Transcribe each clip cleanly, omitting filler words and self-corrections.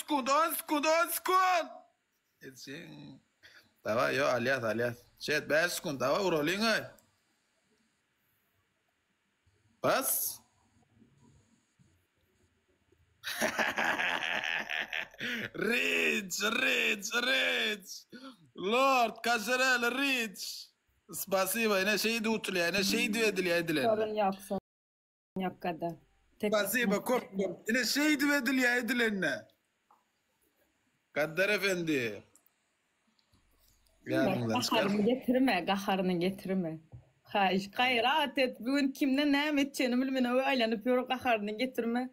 sekund, 10 sekund, 10 sekund. Etsin. Tava yo alias. Chat 5 sekund tava urolin ay. Bas. Rich. Lord, Kajarel, Rich. Спасибо, yine şey de utul ya, yine şey de edilen. Sorun yok kadar. Спасибо, kork. Yine şey de edilen. Kaddar efendi. Gaharını getirme. Hayır, gayret et. Bugün kimle ne edeceğini bilmene aylanıp yürü, gaharını getirme.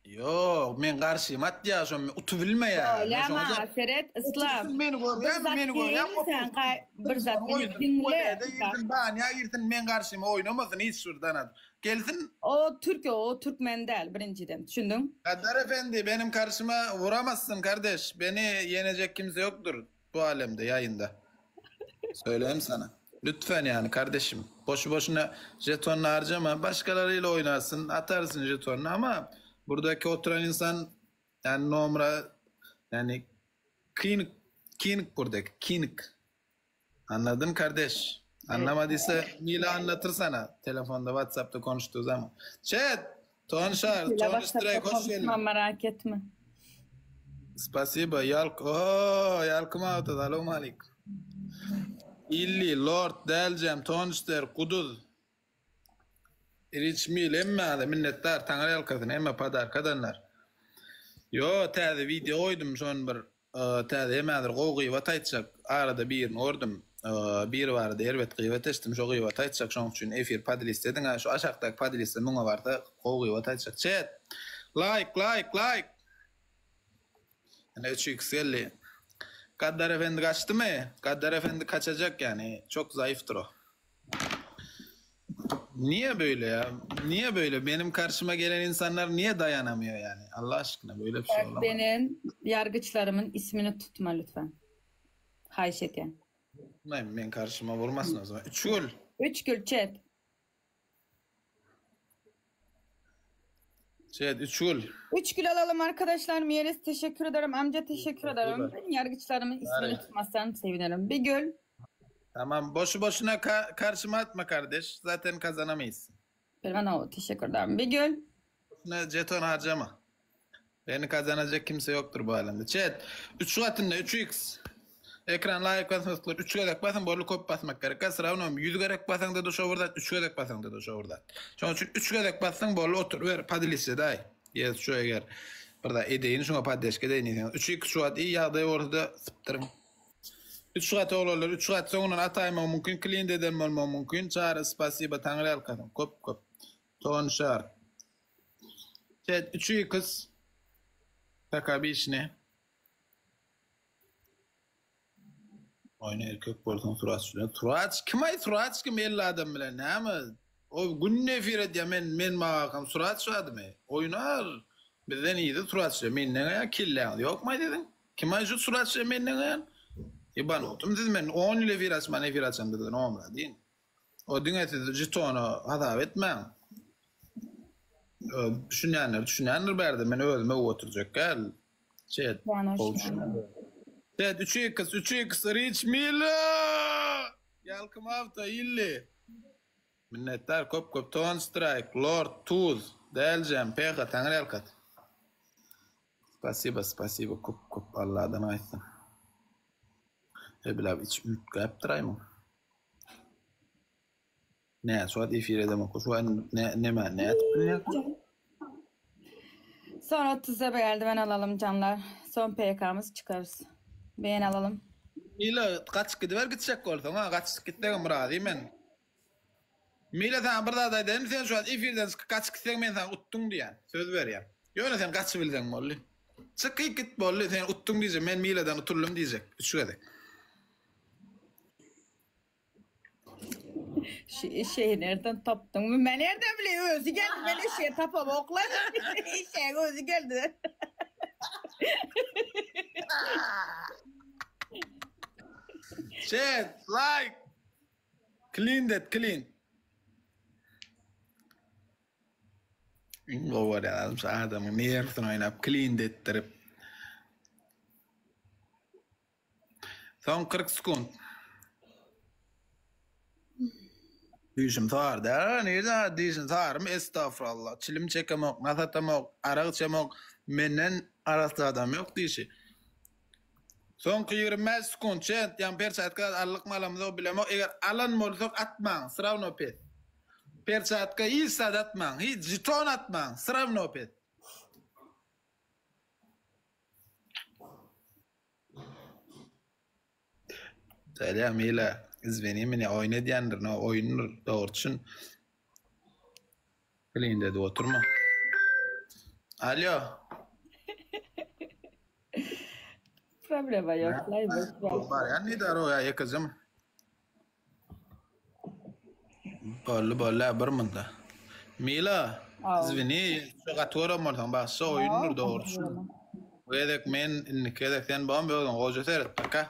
Yok, men karşıyım. At ya, utu bilme ya. Lama, Seret, İslam. Beni gör. Bir zat beni dinle. Men karşıyım oynamasın hiç şuradan at. Gelsin. O Türkmen değil birinciden. Düşündün? Kaddar efendi, benim karşıma vuramazsın kardeş. Beni yenecek kimse yoktur bu alemde, yayında. Söyleyeyim sana. Lütfen yani kardeşim. Boşu boşuna jetonunu harcama. Başkalarıyla oynarsın, atarsın jetonunu ama buradaki oturan insan yani numara yani kinik buradaki kinik. Anladın kardeş? Anlamadıysa Mila anlatır sana. Telefonda, WhatsApp'ta konuştuğu zaman. Chat! Tonşar, Tonştrek hoş geldin. Merak etme. Spasiba, Yalkım avtad, alo malik. İlli, Lord, Delcem, Tonşter, Kuduz. Riçmil, emme minnettar, Tanrı yalkadın, emme padar, kadanlar. Yo, täze video oydum şon bir täze emädir gowy watayçak arada birini ordum. Bir vardı elbet gıйbat etdim şo gıйbat aytsak şoň üçin efir padlist edin şu aşakdaky padlistde muňa barda gowy watayçak chat like ana 3x50 Kaddar efendi kaçtı mı? Kaddar efendi kaçacak yani çok zayıftır o. Niye böyle ya? Niye böyle? Benim karşıma gelen insanlar niye dayanamıyor yani? Allah aşkına böyle bir şey olamaz. Benim yargıçlarımın ismini tutma lütfen. Hayiş eten. Ben karşıma vurmasın o zaman. 3 gül chat. Chat 3 gül. 3 gül alalım arkadaşlar. Miyeres teşekkür ederim. Amca teşekkür ederim. Benim yargıçlarımın ismini tutmazsan sevinirim. Bir gül. Tamam boşu boşuna karşıma atma kardeş. Zaten kazanamayız. Ben teşekkür ederim. Bir gül. Boşuna jeton harcama. Beni kazanacak kimse yoktur bu alemde. Chat 3 Şubat'ında 3x. Ekran like basmaklar 3 gerek basın borlu kop basmak gerek. Kasıra 100 gerek basın da duşa vurdat 3 gerek basın da duşa vurdat. Şoň üçin 3 gerek basın borlu otur ver padilisi day. Yes şu eger. Burada edeyin şuna paddeşke deyin. 3 Şubat iyi ýagdaý ortada sıptırın. 3 Şubat oğullar 3 Şubat soňundan ataýma mümkin klient edilmeli mümkin. Çara spasiba taňry alkadym. Kop. Tonşar. Chat 3 kız. Takabişne. Oyna erkek bolsun Turaç. Turaç kim elli adam bilen näme? O gün nefir edýär men magam Turaç adamy. Oynar. Bizden iyidi Turaç. Menden killer ýokmy dedin? Kim aýjy Turaç menden? İban otum dedim men 10 ile virasman virasam dedim omra diýin. O diňeti jetonu hadap etmän. Düşünýänler berdi men özüme oturjak gel. Chat. Evet 3x Rich Mila. Yalkım hafta illi. Minnettar kop ton strike Lord Tuz Delcem Peka Tanrı yalkat. Spasiba kop Allah'dan aytsın. Bilav hiç ümit yaptırayım. Ne suat efir edemem. Şu an ne yaptın? Sonra 30'a eldiven alalım canlar. Son PK'mız çıkarız. Beğen alalım. Mila kaç gidiver gidecek olsun ha. Kaç gittiğim razı men. Mila sen bir daha dedim sen şu an efirden kaç gittiğin men sen uttun diyen. Söz ver ya. Yöne sen kaç bilsen molli. Çıkı git molli sen uttun diyecek. Men Mila'dan utullum diyecek. Üçü kadar. Şeyi nereden taptın? Ben nereden bileyim? Özü geldi. Ben şey tapam oklar. Şey özü geldi. Chat, like. Clean. O var ya adamın nervini oynap clean ettirip. Son 40 sekund. Düşüm tar da ne düşüm tarım estağfurullah. Çilim çekemok, nasatamok, araq çemok. Menden arasında adam yok dişi. Son 20 sekund çent yan perçatka allık malamda bilemok. Eğer alan bolsak atman sırav nopet. Perçatka hiç atman, hiç jeton atman sırav nopet. Selam ila. İzveni meni oyna diyendir. No oyunur doğurçun. Bilin dedi oturma. Alo. Problema yok. Lay boş ver. Var ya ne dar o ya yakacağım. Bolla bir mında. Mila. Au. İzveni. Şakatora mortan bahsa oyunur doğurçun. Wedek men in kedek sen bam bir oğlum. Oğuzcu seyret. Taka.